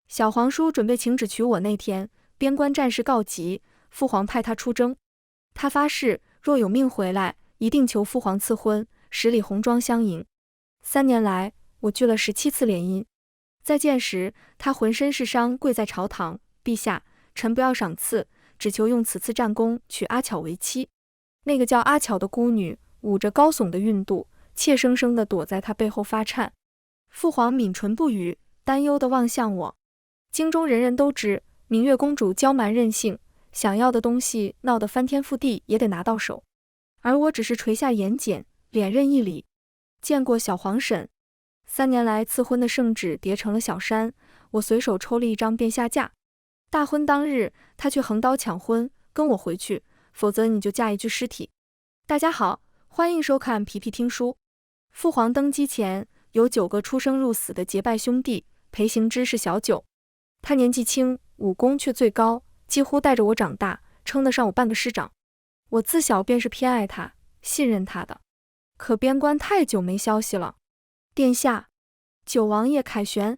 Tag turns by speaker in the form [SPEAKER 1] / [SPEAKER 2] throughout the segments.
[SPEAKER 1] 小皇叔准备请旨娶我那天，边关战事告急，父皇派他出征。他发誓，若有命回来，一定求父皇赐婚，10里红妆相迎。3年来，我聚了17次联姻。再见时，他浑身是伤，跪在朝堂：“陛下，臣不要赏赐，只求用此次战功娶阿巧为妻。”那个叫阿巧的孤女捂着高耸的孕肚，怯生生地躲在他背后发颤。父皇抿唇不语，担忧地望向我。京中人人都知，明月公主娇蛮任性，想要的东西闹得翻天覆地也得拿到手。而我只是垂下眼睑，脸认一礼。见过小皇婶。3年来赐婚的圣旨叠成了小山，我随手抽了一张便下架。大婚当日，他却横刀抢婚，跟我回去，否则你就嫁一具尸体。大家好，欢迎收看皮皮听书。父皇登基前，有9个出生入死的结拜兄弟，裴行之是小9。他年纪轻，武功却最高，几乎带着我长大，称得上我半个师长。我自小便是偏爱他，信任他的。可边关太久没消息了。殿下，九王爷凯旋。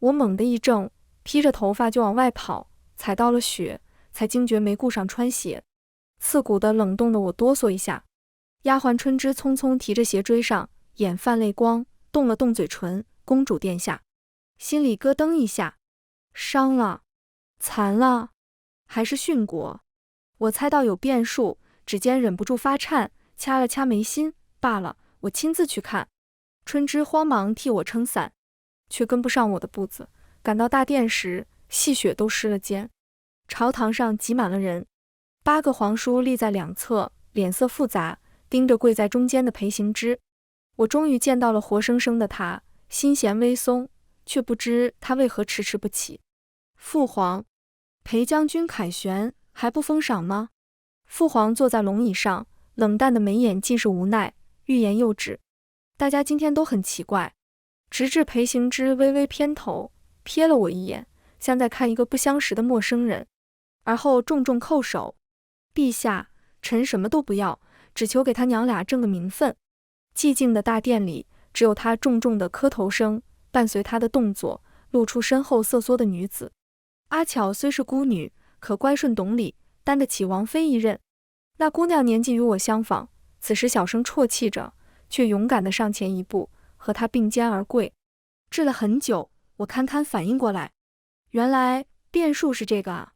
[SPEAKER 1] 我猛地一怔，披着头发就往外跑，踩到了雪，才惊觉没顾上穿鞋，刺骨的冷冻的我哆嗦一下。丫鬟春枝匆匆提着鞋追上，眼泛泪光，动了动嘴唇：“公主殿下。”心里咯噔一下，伤了，残了，还是殉国？我猜到有变数，指尖忍不住发颤，掐了掐眉心，罢了，我亲自去看。春枝慌忙替我撑伞，却跟不上我的步子。赶到大殿时，细雪都湿了肩。朝堂上挤满了人，8个皇叔立在两侧，脸色复杂，盯着跪在中间的裴行之。我终于见到了活生生的他，心弦微松，却不知他为何迟迟不起。父皇，裴将军凯旋，还不封赏吗？父皇坐在龙椅上，冷淡的眉眼尽是无奈，欲言又止。大家今天都很奇怪，直至裴行之微微偏头，瞥了我一眼，像在看一个不相识的陌生人，而后重重叩首：“陛下，臣什么都不要，只求给他娘俩挣个名分。”寂静的大殿里，只有他重重的磕头声，伴随他的动作，露出身后瑟缩的女子。阿巧虽是孤女，可乖顺懂礼，担得起王妃一任。那姑娘年纪与我相仿，此时小声啜泣着，却勇敢地上前一步，和他并肩而跪。滞了很久，我堪堪反应过来，原来变数是这个啊！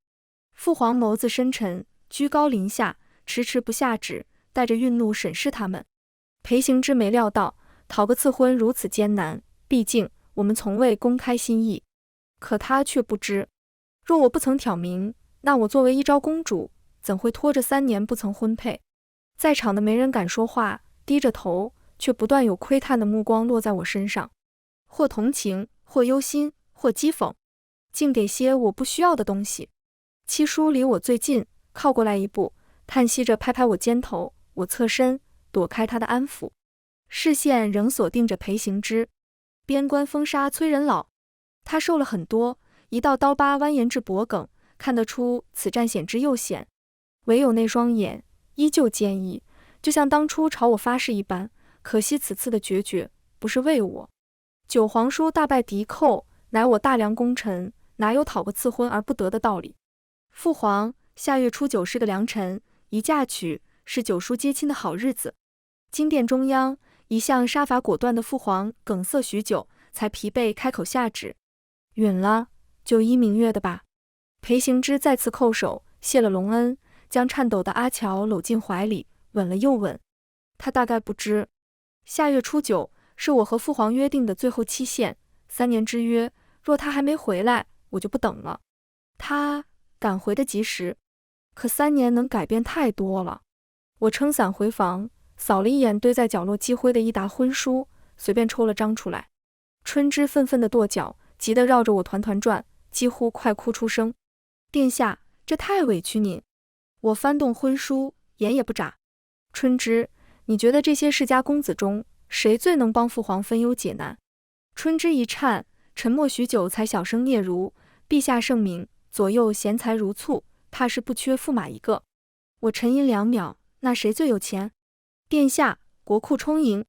[SPEAKER 1] 父皇眸子深沉，居高临下，迟迟不下旨，带着愠怒审视他们。裴行之没料到讨个赐婚如此艰难，毕竟我们从未公开心意。可他却不知，若我不曾挑明，那我作为一朝公主，怎会拖着3年不曾婚配？在场的没人敢说话，低着头，却不断有窥探的目光落在我身上，或同情，或忧心，或讥讽，竟给些我不需要的东西。七叔离我最近，靠过来一步，叹息着拍拍我肩头，我侧身躲开他的安抚，视线仍锁定着裴行之。边关风沙催人老，他瘦了很多，一道刀疤蜿蜒至脖颈，看得出此战险之又险，唯有那双眼依旧坚毅，就像当初朝我发誓一般。可惜此次的决绝不是为我。9皇叔大败敌寇，乃我大梁功臣，哪有讨个赐婚而不得的道理？父皇，下月初9是个良辰，一嫁娶，是9叔接亲的好日子。金殿中央，一向杀伐果断的父皇梗塞许久，才疲惫开口下旨：“允了，9一明月的吧。”裴行之再次叩首，谢了隆恩，将颤抖的阿乔搂进怀里，吻了又吻。他大概不知，下月初9是我和父皇约定的最后期限，3年之约，若他还没回来，我就不等了。他赶回得及时，可3年能改变太多了。我撑伞回房，扫了一眼堆在角落积灰的一沓婚书，随便抽了张出来。春枝愤愤地跺脚，急得绕着我团团转，几乎快哭出声。殿下，这太委屈您。我翻动婚书，眼也不眨。春枝，你觉得这些世家公子中，谁最能帮父皇分忧解难？春枝一颤，沉默许久，才小声嗫嚅：“陛下圣明，左右贤才如簇，怕是不缺驸马一个。”我沉吟2秒，那谁最有钱？殿下，国库充盈，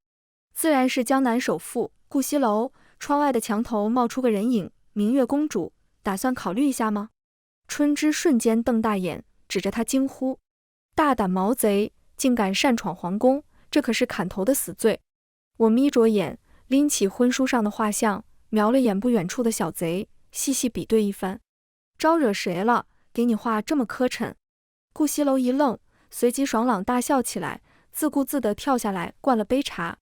[SPEAKER 1] 自然是江南首富顾西楼。窗外的墙头冒出个人影，明月公主，打算考虑一下吗？春枝瞬间瞪大眼，指着他惊呼：大胆毛贼，竟敢擅闯皇宫，这可是砍头的死罪！我眯着眼，拎起婚书上的画像，瞄了眼不远处的小贼，细细比对一番。招惹谁了？给你画这么磕碜？顾西楼一愣，随即爽朗大笑起来，自顾自地跳下来灌了杯茶。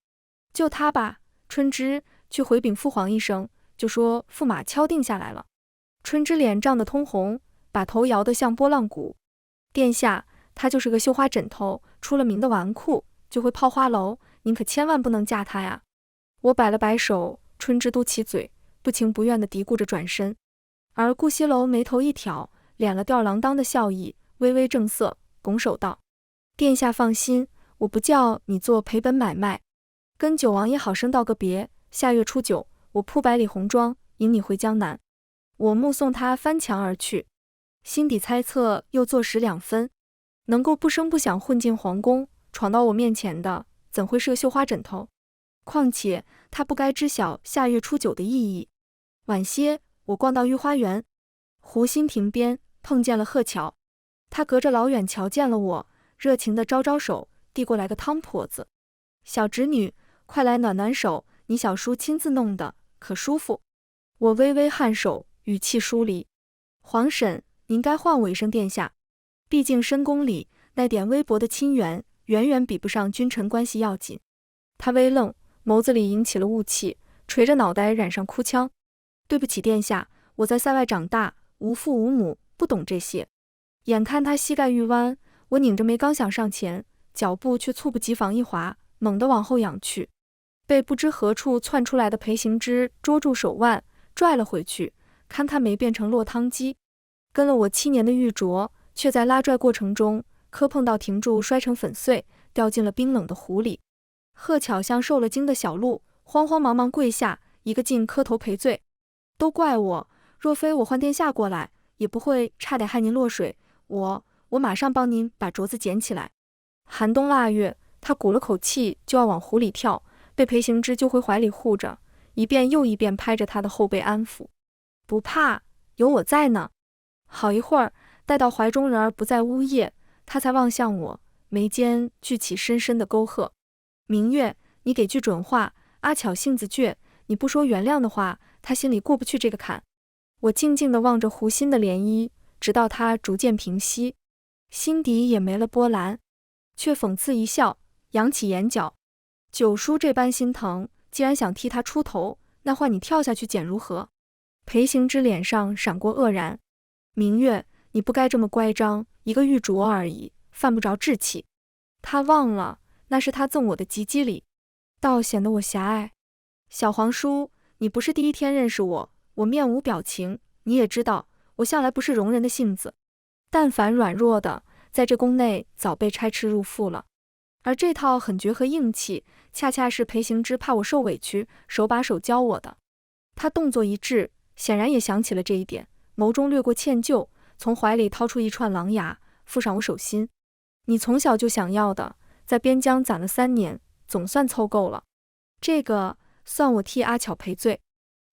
[SPEAKER 1] 就他吧，春枝，去回禀父皇一声，就说驸马敲定下来了。春枝脸涨得通红，把头摇得像拨浪鼓。殿下，他就是个绣花枕头，出了名的纨绔，就会泡花楼，您可千万不能嫁他呀。我摆了摆手，春枝嘟起嘴，不情不愿地嘀咕着转身。而顾西楼眉头一挑，敛了吊儿郎当的笑意，微微正色，拱手道：殿下放心，我不叫你做赔本买卖。跟九王爷好生道个别，下月初9，我铺百里红妆，迎你回江南。我目送他翻墙而去，心底猜测又坐实2分。能够不声不响混进皇宫，闯到我面前的，怎会是个绣花枕头？况且他不该知晓下月初9的意义。晚些，我逛到御花园，湖心亭边碰见了贺巧，他隔着老远瞧见了我，热情地招招手，递过来个汤婆子。小侄女，快来暖暖手，你小叔亲自弄的，可舒服。我微微颔首，语气疏离。皇婶，您该唤我一声殿下，毕竟深宫里那点微薄的亲缘，远远比不上君臣关系要紧。他微愣，眸子里引起了雾气，垂着脑袋染上哭腔。对不起殿下，我在塞外长大，无父无母，不懂这些。眼看他膝盖欲弯，我拧着眉刚想上前，脚步却猝不及防一滑，猛地往后仰去，被不知何处窜出来的裴行之捉住手腕，拽了回去，堪堪没变成落汤鸡。跟了我7年的玉镯，却在拉拽过程中磕碰到停住，摔成粉碎，掉进了冰冷的湖里。贺巧像受了惊的小鹿，慌慌忙忙跪下，一个劲磕头赔罪。都怪我，若非我唤殿下过来，也不会差点害您落水。我马上帮您把镯子捡起来。寒冬腊月，他鼓了口气就要往湖里跳，被裴行之揪回怀里护着，一遍又一遍拍着他的后背安抚。不怕，有我在呢。好一会儿，待到怀中人儿不再呜咽，他才望向我，眉间聚起深深的沟壑。明月，你给句准话，阿巧性子倔，你不说原谅的话，他心里过不去这个坎。我静静地望着湖心的涟漪，直到它逐渐平息，心底也没了波澜，却讽刺一笑，扬起眼角。九叔这般心疼，既然想替他出头，那换你跳下去捡如何？裴行之脸上闪过愕然。明月，你不该这么乖张，一个玉镯而已，犯不着志气。他忘了，那是他赠我的吉吉礼，倒显得我狭隘。小皇叔，你不是第一天认识我，我面无表情，你也知道，我向来不是容人的性子。但凡软弱的，在这宫内早被拆斥入腹了。而这套狠绝和硬气，恰恰是裴行之怕我受委屈，手把手教我的。他动作一致，显然也想起了这一点，眸中掠过歉疚，从怀里掏出一串狼牙，附上我手心。你从小就想要的，在边疆攒了3年，总算凑够了。这个算我替阿巧赔罪。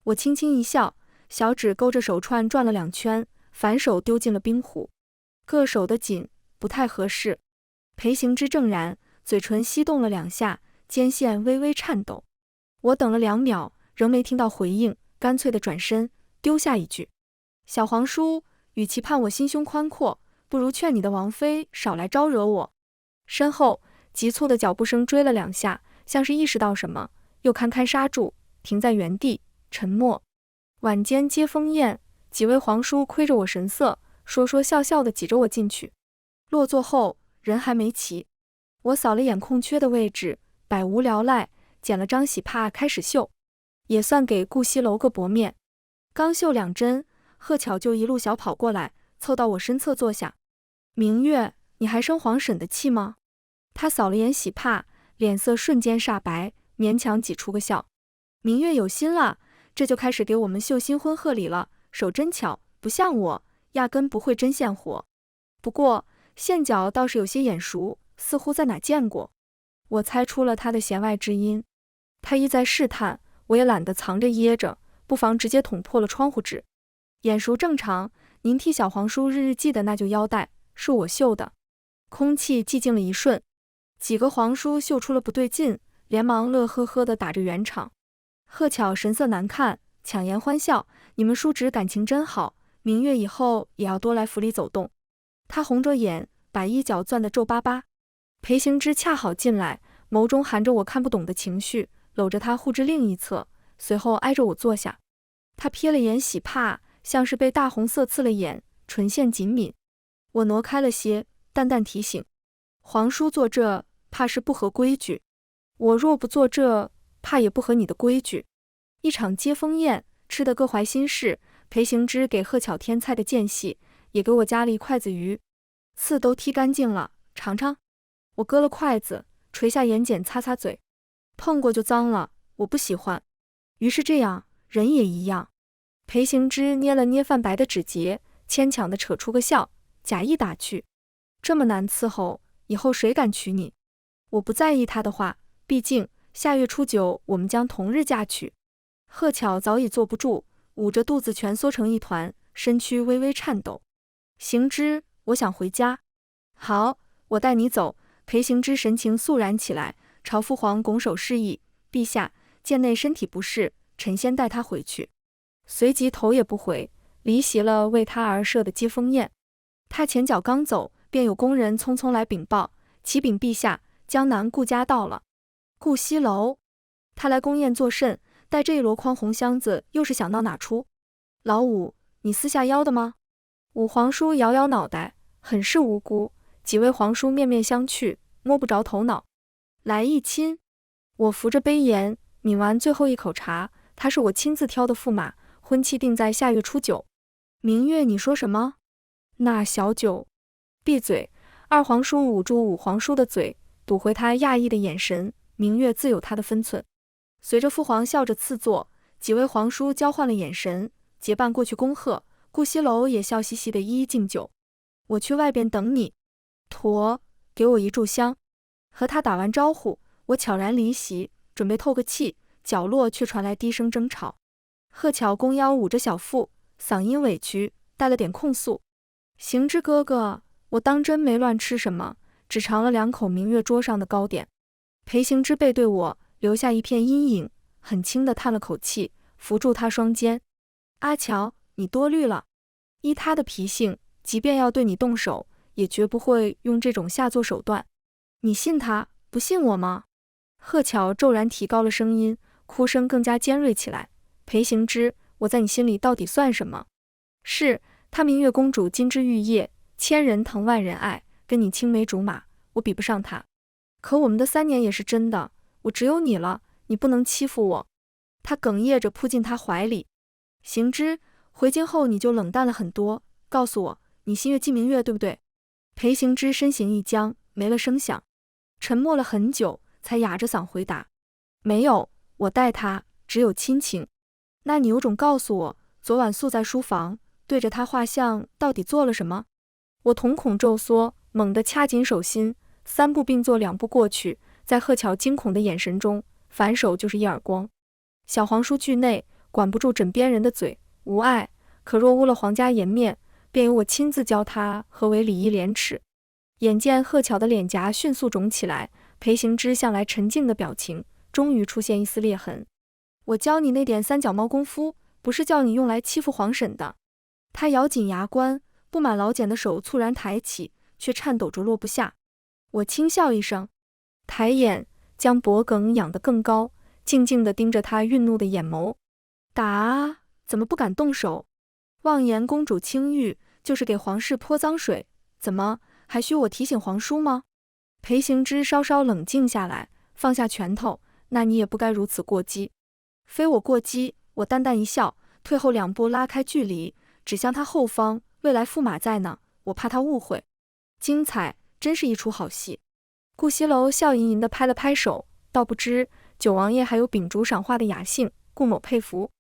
[SPEAKER 1] 我轻轻一笑，小指勾着手串转了2圈，反手丢进了冰湖。硌手的紧，不太合适。裴行之正然，嘴唇翕动了2下，肩线微微颤抖。我等了2秒，仍没听到回应，干脆地转身，丢下一句：小皇叔，与其盼我心胸宽阔，不如劝你的王妃少来招惹我。身后急促的脚步声追了2下，像是意识到什么，又堪堪刹住，停在原地，沉默。晚间接风宴，几位皇叔窥着我神色，说说笑笑地挤着我进去。落座后，人还没齐。我扫了眼空缺的位置，百无聊赖，捡了张喜帕开始绣，也算给顾西楼个薄面。刚绣2针，贺巧就一路小跑过来，凑到我身侧坐下。明月，你还生皇婶的气吗？他扫了眼喜帕，脸色瞬间煞白，勉强挤出个笑。明月有心了，这就开始给我们绣新婚贺礼了，手真巧，不像我，压根不会针线活。不过线脚倒是有些眼熟，似乎在哪见过。我猜出了他的弦外之音。他一再试探，我也懒得藏着掖着，不妨直接捅破了窗户纸。眼熟正常，您替小皇叔日日记的那旧腰带，是我绣的。空气寂静了一瞬，几个皇叔嗅出了不对劲，连忙乐呵呵地打着圆场。贺巧神色难看，强颜欢笑，你们叔侄感情真好，明月以后也要多来府里走动。他红着眼，把衣角攥得皱巴巴。裴行之恰好进来，眸中含着我看不懂的情绪，搂着他护至另一侧，随后挨着我坐下。他瞥了眼喜帕，像是被大红色刺了眼，唇线紧抿。我挪开了些，淡淡提醒：皇叔坐这，怕是不合规矩。我若不坐这，怕也不合你的规矩。一场接风宴，吃得各怀心事。裴行之给贺巧添菜的间隙，也给我夹了一筷子鱼，刺都剔干净了，尝尝。我割了筷子，垂下眼睑擦擦嘴，碰过就脏了，我不喜欢。鱼是这样，人也一样。裴行之捏了捏泛白的指节，牵强地扯出个笑，假意打趣：这么难伺候，以后谁敢娶你？我不在意他的话，毕竟下月初9我们将同日嫁娶。贺巧早已坐不住，捂着肚子蜷缩成一团，身躯微微颤抖。行之，我想回家。好，我带你走。裴行之神情肃然起来，朝父皇拱手示意：陛下，贱内身体不适，臣先带他回去。随即头也不回，离席了为他而设的接风宴。他前脚刚走，便有宫人匆匆来禀报：启禀陛下，江南顾家到了。顾西楼，他来宫宴作甚？带这一箩筐红箱子，又是想闹哪出？老五，你私下邀的吗？五皇叔摇摇脑袋，很是无辜。几位皇叔面面相觑，摸不着头脑。来一亲。我扶着杯沿，抿完最后一口茶。他是我亲自挑的驸马，婚期定在下月初9。明月，你说什么？那小九，闭嘴！二皇叔捂住五皇叔的嘴，堵回他讶异的眼神。明月自有他的分寸。随着父皇笑着赐座，几位皇叔交换了眼神，结伴过去恭贺。顾西楼也笑嘻嘻的一一敬酒。我去外边等你。妥，给我一炷香。和他打完招呼，我悄然离席，准备透个气，角落却传来低声争吵。贺巧弓腰捂着小腹，嗓音委屈，带了点控诉：行之哥哥，我当真没乱吃什么，只尝了2口明月桌上的糕点。裴行之背对我，留下一片阴影，很轻地叹了口气，扶住他双肩：阿乔，你多虑了。依他的脾性，即便要对你动手，也绝不会用这种下作手段。你信他，不信我吗？贺巧骤然提高了声音，哭声更加尖锐起来：裴行之，我在你心里到底算什么？是，她明月公主金枝玉叶，千人疼万人爱，跟你青梅竹马，我比不上她。可我们的3年也是真的，我只有你了，你不能欺负我。他哽咽着扑进他怀里。行之，回京后你就冷淡了很多，告诉我，你心悦季明月对不对？裴行之身形一僵，没了声响，沉默了很久，才哑着嗓回答：没有，我待他只有亲情。那你有种告诉我，昨晚宿在书房，对着他画像到底做了什么？我瞳孔骤缩，猛地掐紧手心，3步并作2步过去，在贺巧惊恐的眼神中，反手就是一耳光。小皇叔惧内，管不住枕边人的嘴，无碍，可若污了皇家颜面，便由我亲自教他何为礼义廉耻。眼见贺巧的脸颊迅速肿起来，裴行之向来沉静的表情终于出现一丝裂痕。我教你那点3脚猫功夫，不是叫你用来欺负皇婶的。他咬紧牙关，布满老茧的手猝然抬起，却颤抖着落不下。我轻笑一声，抬眼将脖梗仰得更高，静静地盯着他愠怒的眼眸。打啊，怎么不敢动手？妄言公主清誉，就是给皇室泼脏水，怎么还需我提醒皇叔吗？裴行之稍稍冷静下来，放下拳头，那你也不该如此过激。非我过激，我淡淡一笑，退后2步拉开距离，指向他后方，未来驸马在呢，我怕他误会。精彩，真是一出好戏。顾西楼笑吟吟地拍了拍手，倒不知九王爷还有秉烛赏花的雅兴，顾某佩服。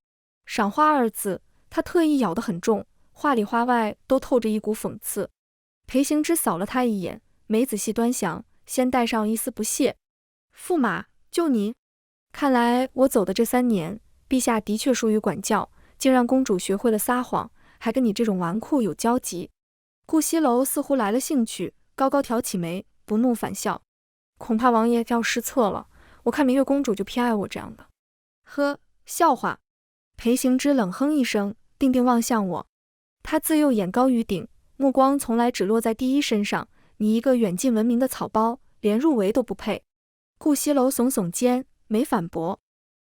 [SPEAKER 1] 赏花2字，他特意咬得很重，话里话外都透着一股讽刺。裴行之扫了他一眼，没仔细端详，先带上一丝不屑：驸马，就你？看来我走的这3年，陛下的确疏于管教，竟让公主学会了撒谎，还跟你这种纨绔有交集。顾西楼似乎来了兴趣，高高挑起眉，不怒反笑。恐怕王爷要失策了，我看明月公主就偏爱我这样的。呵，笑话。裴行之冷哼一声，定定望向我。他自幼眼高于顶，目光从来只落在第一身上。你一个远近闻名的草包，连入围都不配。顾西楼耸耸肩，没反驳。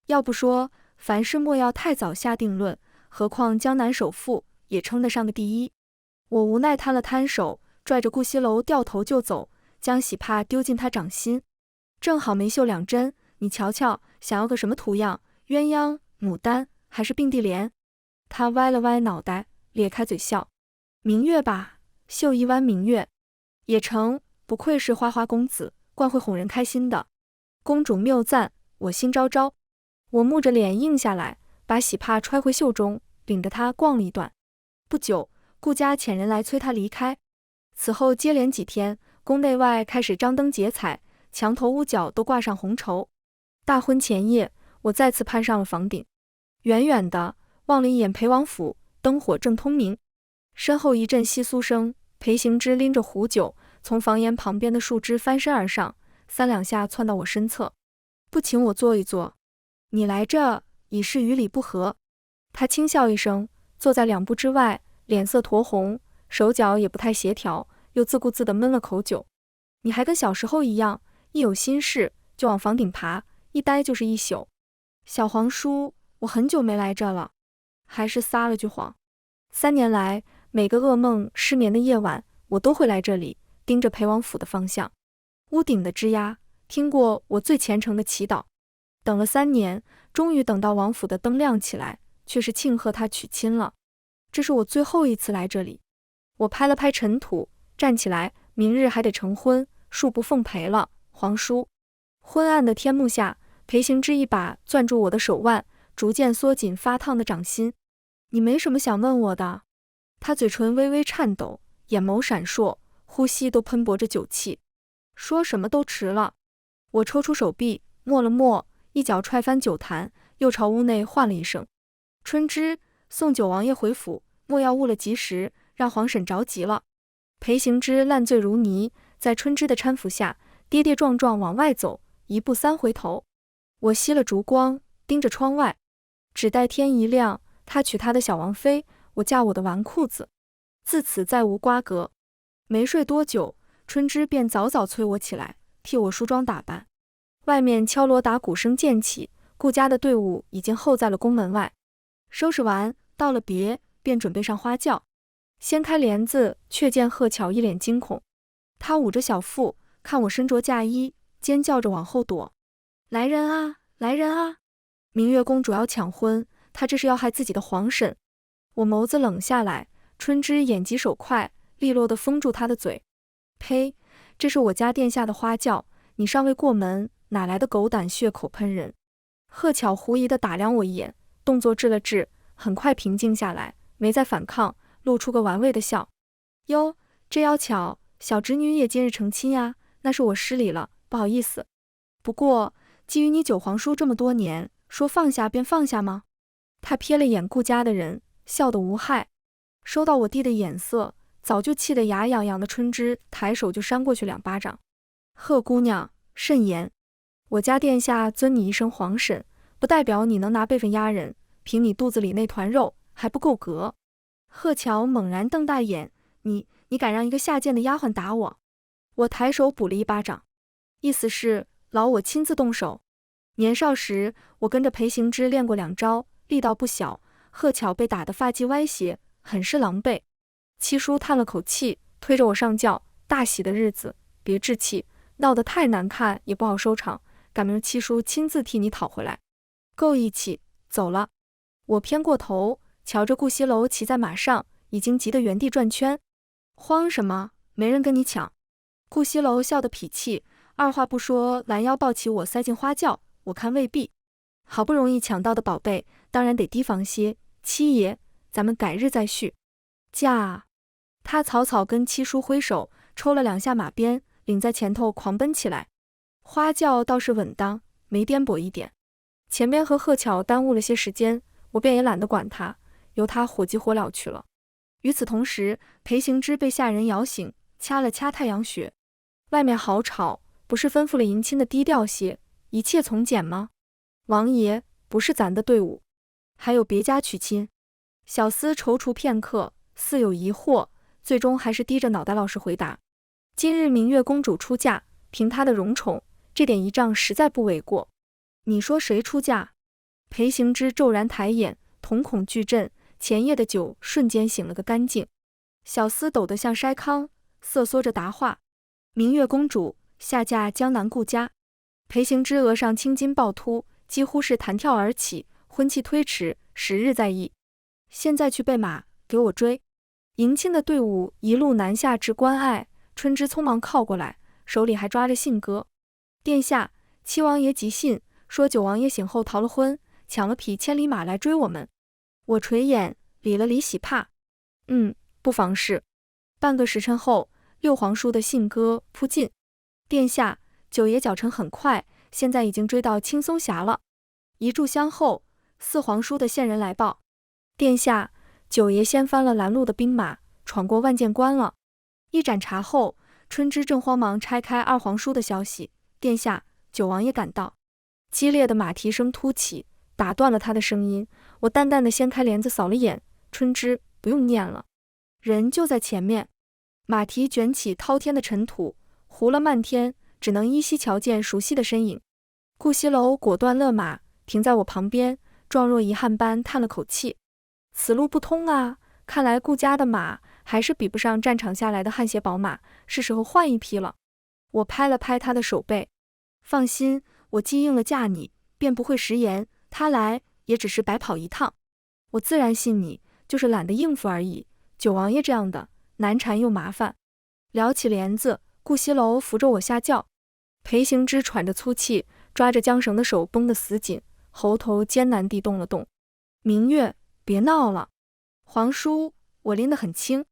[SPEAKER 1] 要不说凡事莫要太早下定论，何况江南首富也称得上个第一。我无奈摊了摊手，拽着顾西楼掉头就走，将喜帕丢进他掌心。正好没绣2针，你瞧瞧，想要个什么图样？鸳鸯、牡丹还是并蒂莲？他歪了歪脑袋，咧开嘴笑。明月吧，绣一弯明月也成，不愧是花花公子，惯会哄人开心的。公主谬赞，我心昭昭。我木着脸应下来，把喜帕揣回袖中，领着他逛了一段。不久，顾家遣人来催他离开。此后接连几天，宫内外开始张灯结彩，墙头屋角都挂上红绸。大婚前夜，我再次攀上了房顶，远远的望了一眼裴王府，灯火正通明。身后一阵窸窣声，裴行之拎着壶酒，从房檐旁边的树枝翻身而上，3两下窜到我身侧。不请我坐一坐？你来这已是与理不合。他轻笑一声，坐在2步之外，脸色酡红，手脚也不太协调，又自顾自地闷了口酒。你还跟小时候一样，一有心事就往房顶爬，一待就是一宿。小皇叔，我很久没来这了。还是撒了句谎。3年来，每个噩梦失眠的夜晚，我都会来这里，盯着裴王府的方向。屋顶的吱呀，听过我最虔诚的祈祷。等了3年，终于等到王府的灯亮起来，却是庆贺他娶亲了。这是我最后一次来这里。我拍了拍尘土，站起来，明日还得成婚，恕不奉陪了，皇叔。昏暗的天幕下，裴行之一把攥住我的手腕，逐渐缩紧发烫的掌心。你没什么想问我的？他嘴唇微微颤抖，眼眸闪烁，呼吸都喷薄着酒气。说什么都迟了。我抽出手臂，默了默，一脚踹翻酒坛，又朝屋内唤了一声：春枝，送九王爷回府，莫要误了吉时，让皇婶着急了。裴行之烂醉如泥，在春枝的搀扶下，跌跌撞撞往外走，1步3回头。我熄了烛光，盯着窗外，只待天一亮，他娶他的小王妃，我嫁我的纨绔子，自此再无瓜葛。没睡多久，春枝便早早催我起来，替我梳妆打扮。外面敲锣打鼓声渐起，顾家的队伍已经候在了宫门外。收拾完，道了别，便准备上花轿。掀开帘子，却见贺巧一脸惊恐，她捂着小腹，看我身着嫁衣，尖叫着往后躲。来人啊，来人啊！明月公主要抢婚，她这是要害自己的皇婶。我眸子冷下来，春枝眼疾手快，利落地封住她的嘴。呸，这是我家殿下的花轿，你尚未过门，哪来的狗胆血口喷人？贺巧狐疑地打量我一眼，动作滞了滞，很快平静下来，没再反抗，露出个玩味的笑。哟，这要巧，小侄女也今日成亲呀，那是我失礼了，不好意思。不过基于你九皇叔这么多年，说放下便放下吗？他瞥了眼顾家的人，笑得无害。收到我弟的眼色，早就气得牙痒痒的春枝抬手就扇过去2巴掌。贺姑娘，慎言，我家殿下尊你一声皇婶，不代表你能拿辈分压人，凭你肚子里那团肉还不够格。贺巧猛然瞪大眼，你敢让一个下贱的丫鬟打我？我抬手补了1巴掌，意思是劳我亲自动手。年少时，我跟着裴行之练过2招，力道不小，贺巧被打得发髻歪斜，很是狼狈。七叔叹了口气，推着我上轿。大喜的日子，别置气，闹得太难看也不好收场，赶明七叔亲自替你讨回来。够义气，走了。我偏过头，瞧着顾西楼骑在马上，已经急得原地转圈。慌什么？没人跟你抢。顾西楼笑得痞气，二话不说，拦腰抱起我塞进花轿。我看未必，好不容易抢到的宝贝，当然得提防些。七爷，咱们改日再续。驾！他草草跟七叔挥手，抽了2下马鞭，领在前头狂奔起来。花轿倒是稳当，没颠簸一点。前边和贺巧耽误了些时间，我便也懒得管他，由他火急火燎去了。与此同时，裴行之被下人摇醒，掐了掐太阳穴。外面好吵，不是吩咐了迎亲的低调些，一切从简吗？王爷，不是咱的队伍，还有别家娶亲。小厮踌躇片刻，似有疑惑，最终还是低着脑袋老实回答：今日明月公主出嫁，凭她的荣宠，这点仪仗实在不为过。你说谁出嫁？裴行之骤然抬眼，瞳孔巨震，前夜的酒瞬间醒了个干净。小厮抖得像筛糠，瑟缩着答话：明月公主下嫁江南顾家。裴行之额上青筋暴突，几乎是弹跳而起，婚期推迟，时日在议。现在去备马，给我追！迎亲的队伍一路南下至关隘，春枝匆忙靠过来，手里还抓着信鸽。殿下，七王爷急信，说九王爷醒后逃了婚，抢了匹千里马来追我们。我垂眼理了理喜帕，不妨事。半个时辰后，六皇叔的信鸽扑进。殿下，九爷脚程很快，现在已经追到青松峡了。一炷香后，四皇叔的线人来报：殿下，九爷先翻了拦路的兵马，闯过万剑关了。一盏茶后，春枝正慌忙拆开二皇叔的消息：殿下，九王爷赶到。激烈的马蹄声突起，打断了他的声音。我淡淡的掀开帘子扫了眼，春枝，不用念了，人就在前面。马蹄卷起滔天的尘土，糊了漫天，只能依稀瞧见熟悉的身影。顾西楼果断勒马，停在我旁边，状若遗憾般叹了口气：此路不通啊，看来顾家的马还是比不上战场下来的汗血宝马，是时候换一匹了。我拍了拍他的手背：放心，我既应了嫁你，便不会食言，他来也只是白跑一趟。我自然信你，就是懒得应付而已。九王爷这样的，难缠又麻烦。撩起帘子，顾西楼扶着我下轿。裴行之喘着粗气，抓着缰绳的手绷得死紧，喉头艰难地动了动。明月，别闹了。皇叔，我拎得很轻。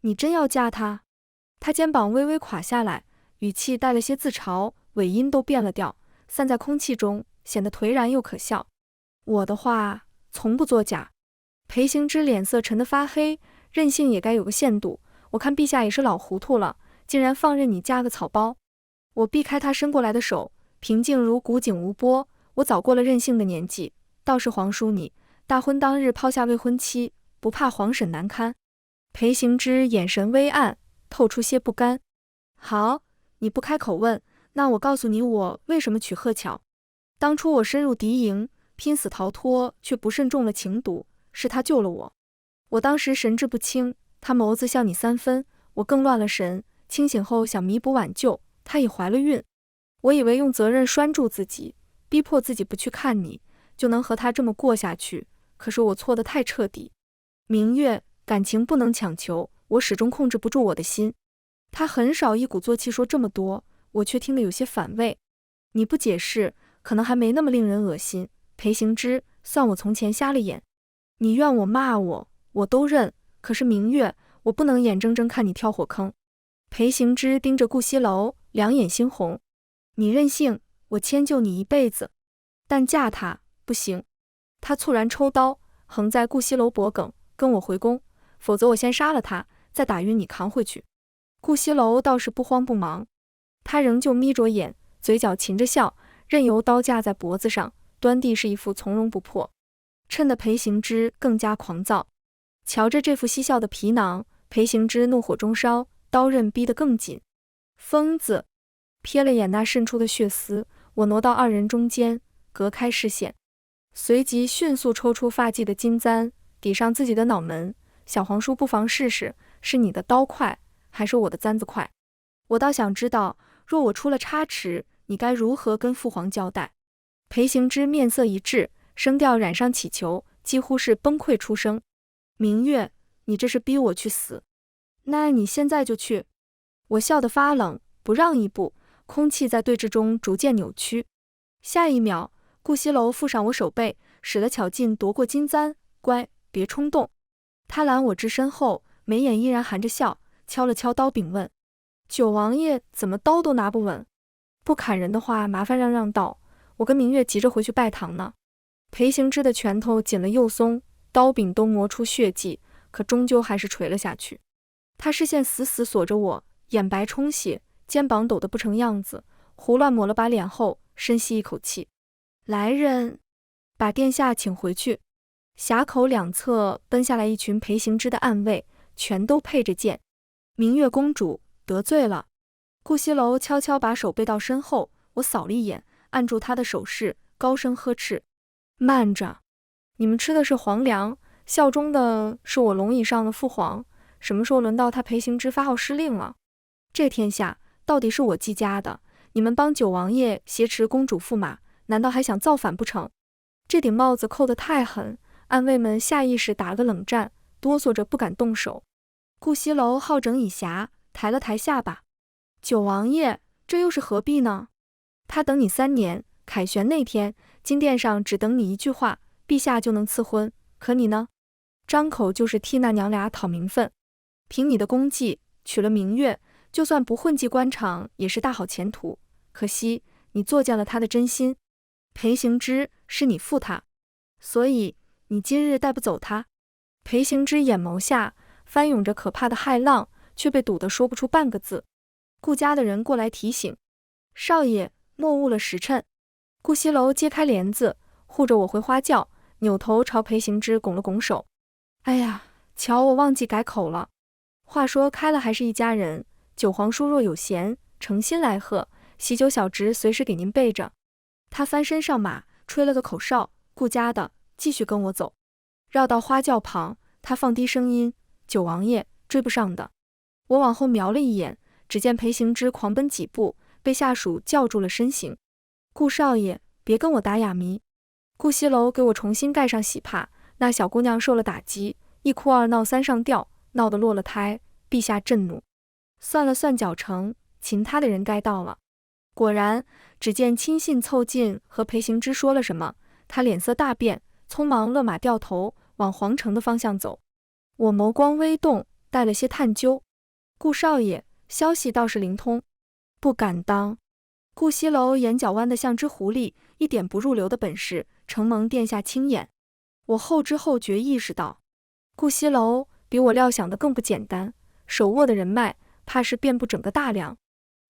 [SPEAKER 1] 你真要嫁他？他肩膀微微垮下来，语气带了些自嘲，尾音都变了调，散在空气中，显得颓然又可笑。我的话从不作假。裴行之脸色沉得发黑，任性也该有个限度，我看陛下也是老糊涂了，竟然放任你嫁个草包。我避开他伸过来的手，平静如古井无波。我早过了任性的年纪，倒是皇叔你，大婚当日抛下未婚妻，不怕皇婶难堪？裴行之眼神微暗，透出些不甘。好，你不开口问，那我告诉你我为什么娶贺巧。当初我深入敌营，拼死逃脱，却不慎中了情毒，是他救了我。我当时神志不清，他眸子像你三分，我更乱了神，清醒后想弥补挽救，她已怀了孕。我以为用责任拴住自己，逼迫自己不去看你，就能和他这么过下去，可是我错得太彻底。明月，感情不能强求，我始终控制不住我的心。他很少一鼓作气说这么多，我却听得有些反胃。你不解释，可能还没那么令人恶心。裴行之，算我从前瞎了眼。你怨我骂我，我都认，可是明月，我不能眼睁睁看你跳火坑。裴行之盯着顾西楼，两眼猩红。你任性，我迁就你一辈子，但嫁他不行。他猝然抽刀，横在顾西楼脖颈，跟我回宫，否则我先杀了他，再打晕你扛回去。顾西楼倒是不慌不忙，他仍旧眯着眼，嘴角噙着笑，任由刀架在脖子上，端地是一副从容不迫，衬得裴行之更加狂躁。瞧着这副嬉笑的皮囊，裴行之怒火中烧，刀刃逼得更紧。疯子！瞥了眼那渗出的血丝，我挪到二人中间，隔开视线，随即迅速抽出发髻的金簪，抵上自己的脑门。小皇叔不妨试试，是你的刀快，还是我的簪子快？我倒想知道，若我出了差池，你该如何跟父皇交代？裴行之面色一滞，声调染上乞求，几乎是崩溃出声。明月，你这是逼我去死？那你现在就去？我笑得发冷，不让一步，空气在对峙中逐渐扭曲。下一秒，顾西楼附上我手背，使了巧劲夺过金簪，乖，别冲动。他揽我至身后，眉眼依然含着笑，敲了敲刀柄问：九王爷怎么刀都拿不稳？不砍人的话，麻烦让道，我跟明月急着回去拜堂呢。裴行之的拳头紧了又松，刀柄都磨出血迹，可终究还是垂了下去。他视线死死锁着我，眼白充血，肩膀抖得不成样子，胡乱抹了把脸后，深吸一口气。来人，把殿下请回去。匣口两侧奔下来一群裴行之的暗卫，全都配着剑。明月公主得罪了。顾西楼悄悄把手背到身后，我扫了一眼，按住他的手势，高声呵斥：慢着！你们吃的是皇粮，效忠的是我龙椅上的父皇，什么时候轮到他裴行之发号施令了？这天下到底是我季家的，你们帮九王爷挟持公主驸马，难道还想造反不成？这顶帽子扣得太狠，暗卫们下意识打了个冷战，哆嗦着不敢动手。顾西楼好整以暇，抬了抬下巴：九王爷，这又是何必呢？他等你3年，凯旋那天，金殿上只等你一句话，陛下就能赐婚，可你呢？张口就是替那娘俩讨名分。凭你的功绩，娶了明月，就算不混迹官场，也是大好前途。可惜你作践了他的真心。裴行之是你负他，所以你今日带不走他。裴行之眼眸下翻涌着可怕的骇浪，却被堵得说不出半个字。顾家的人过来提醒：少爷，莫误了时辰。顾西楼揭开帘子，护着我回花轿，扭头朝裴行之拱了拱手：哎呀，瞧我忘记改口了。话说开了还是一家人，九皇叔若有闲，诚心来贺，喜酒小侄随时给您备着。他翻身上马，吹了个口哨：顾家的，继续跟我走。绕到花轿旁，他放低声音：九王爷，追不上的。我往后瞄了一眼，只见裴行之狂奔几步，被下属叫住了身形。顾少爷，别跟我打哑谜。顾西楼给我重新盖上喜帕，那小姑娘受了打击，一哭二闹三上吊，闹得落了胎，陛下震怒，算了算脚程，擒他的人该到了。果然，只见亲信凑近和裴行之说了什么，他脸色大变，匆忙勒马掉头往皇城的方向走。我眸光微动，带了些探究：顾少爷，消息倒是灵通。不敢当。顾西楼眼角弯得像只狐狸，一点不入流的本事，承蒙殿下亲眼。我后知后觉意识到，顾西楼比我料想的更不简单，手握的人脉怕是遍布整个大梁。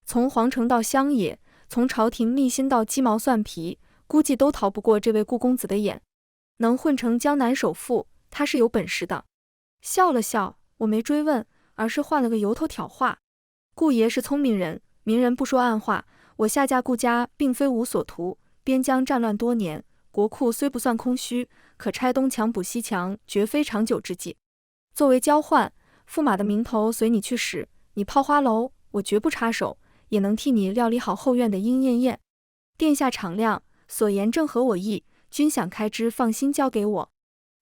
[SPEAKER 1] 从皇城到乡野，从朝廷密心到鸡毛蒜皮，估计都逃不过这位顾公子的眼。能混成江南首富，他是有本事的。笑了笑，我没追问，而是换了个由头挑话：顾爷是聪明人，明人不说暗话。我夏家顾家并非无所图，边疆战乱多年，国库虽不算空虚，可拆东墙补西墙绝非长久之计。作为交换，驸马的名头随你去使，你泡花楼，我绝不插手，也能替你料理好后院的莺燕燕。殿下敞亮，所言正合我意，君想开支，放心交给我。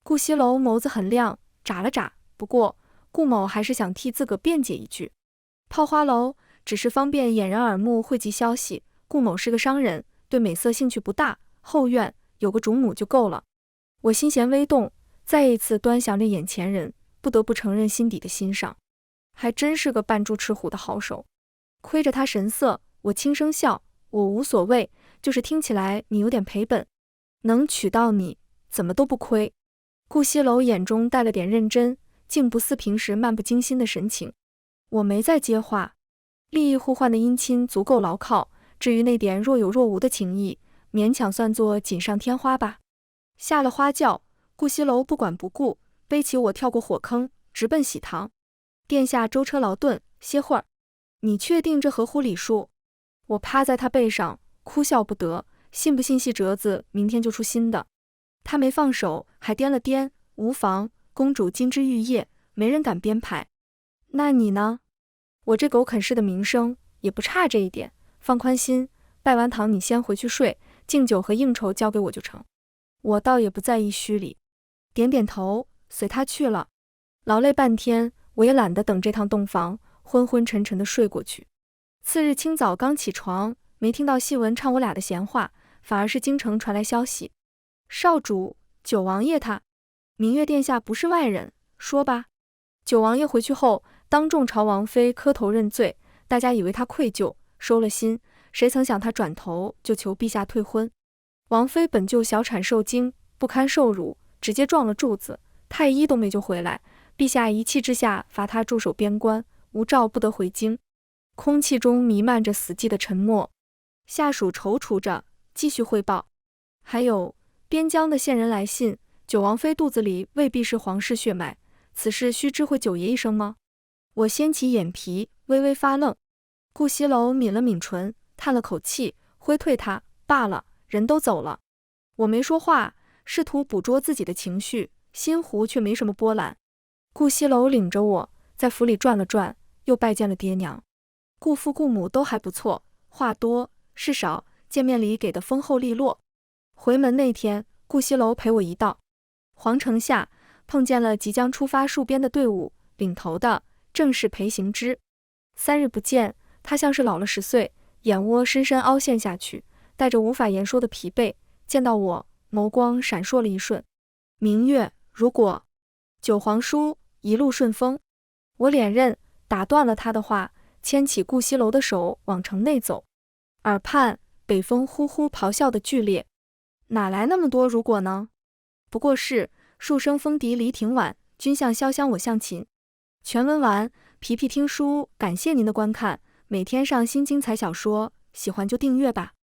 [SPEAKER 1] 顾西楼眸子很亮，眨了眨，不过顾某还是想替自个辩解一句：泡花楼只是方便掩人耳目，汇集消息。顾某是个商人，对美色兴趣不大，后院有个主母就够了。我心弦微动，再一次端详着眼前人，不得不承认心底的欣赏，还真是个扮猪吃虎的好手。亏着他神色，我轻声笑：我无所谓，就是听起来你有点赔本，能娶到你，怎么都不亏。顾西楼眼中带了点认真，竟不似平时漫不经心的神情。我没再接话，利益互换的姻亲足够牢靠，至于那点若有若无的情谊，勉强算作锦上添花吧。下了花轿，顾西楼不管不顾，背起我跳过火坑，直奔喜堂。殿下舟车劳顿，歇会儿。你确定这合乎礼数？我趴在他背上，哭笑不得，信不信戏折子明天就出新的。他没放手，还掂了掂：无妨，公主金枝玉叶，没人敢编排。那你呢？我这狗啃噬的名声也不差这一点，放宽心，拜完堂你先回去睡，敬酒和应酬交给我就成。我倒也不在意虚礼，点点头，随他去了。劳累半天，我也懒得等这趟洞房，昏昏沉沉的睡过去。次日清早刚起床，没听到戏文唱我俩的闲话，反而是京城传来消息：少主，九王爷他。明月殿下不是外人，说吧。九王爷回去后，当众朝王妃磕头认罪，大家以为他愧疚，收了心，谁曾想他转头就求陛下退婚。王妃本就小产受惊，不堪受辱，直接撞了柱子，太医都没救回来。陛下一气之下罚他驻守边关，无诏不得回京。空气中弥漫着死寂的沉默。下属踌躇着，继续汇报。还有边疆的线人来信，九王妃肚子里未必是皇室血脉，此事须知会九爷一声吗？我掀起眼皮，微微发愣。顾西楼抿了抿唇，叹了口气，挥退他，罢了，人都走了。我没说话，试图捕捉自己的情绪，心湖却没什么波澜。顾西楼领着我在府里转了转，又拜见了爹娘。顾父顾母都还不错，话多事少，见面礼给的丰厚利落。回门那天，顾西楼陪我一道，皇城下碰见了即将出发戍边的队伍，领头的正是裴行之。3日不见，他像是老了10岁，眼窝深深凹陷下去，带着无法言说的疲惫。见到我，眸光闪烁了一瞬。明月，如果九皇叔一路顺风。我脸刃，打断了他的话，牵起顾西楼的手往城内走。耳畔北风呼呼咆哮的剧烈，哪来那么多如果呢？不过是数声风笛离亭晚，君向潇湘我向琴。全文完，皮皮听书，感谢您的观看，每天上新精彩小说，喜欢就订阅吧。